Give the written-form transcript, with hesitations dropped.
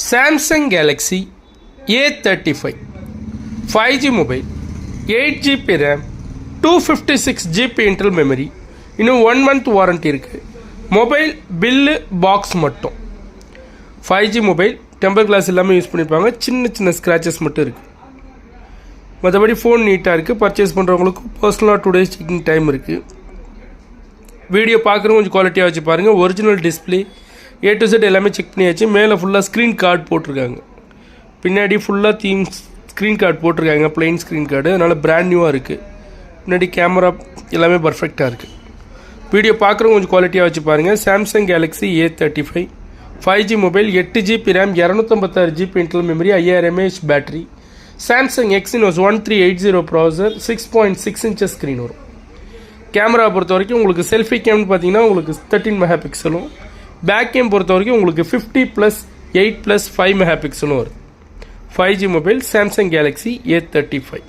Samsung Galaxy A35 5G mobile, 8GB RAM, 256GB internal memory, இன்னும் 1 month warranty இருக்குது. Mobile bill box மட்டும். 5G mobile temper glass எல்லாமே use பண்ணியிருப்பாங்க. சின்ன சின்ன ஸ்க்ராச்சஸ் மட்டும் இருக்குது. மற்றபடி ஃபோன் நீட்டாக இருக்குது. பர்ச்சேஸ் பண்ணுறவங்களுக்கு பர்சனலாக 2 days செக்கிங் டைம் இருக்குது. வீடியோ பார்க்குறவங்க கொஞ்சம் குவாலிட்டியாக வச்சு பாருங்கள். Original display A to Z எல்லாமே செக் பண்ணியாச்சு. மேலே ஃபுல்லாக ஸ்க்ரீன் கார்டு போட்டிருக்காங்க. பின்னாடி ஃபுல்லாக ஸ்க்ரீன் கார்டு போட்டிருக்காங்க. பிளெயின் ஸ்க்ரீன் கார்டு, அதனால் பிராண்ட் நியூவாக இருக்குது. பின்னாடி கேமரா எல்லாமே பர்ஃபெக்டாக இருக்குது. வீடியோ பார்க்குறவங்க கொஞ்சம் குவாலிட்டியாக வச்சு பாருங்கள். Samsung Galaxy A35 5G mobile, 8GB RAM, 256GB internal memory, 5000 mAh battery, Samsung Exynos 1380 ப்ராசர், 6.6 inches ஸ்க்ரீன் வரும். கேமரா பொறுத்த வரைக்கும் உங்களுக்கு செல்ஃபி கேம்னு பார்த்தீங்கன்னா உங்களுக்கு 13 மெகாபிக்சலும், பேக் கேம் பொறுத்த வரைக்கும் உங்களுக்கு 50+8+5 மெகாபிக்சலும் வரும். 5G mobile Samsung Galaxy A35.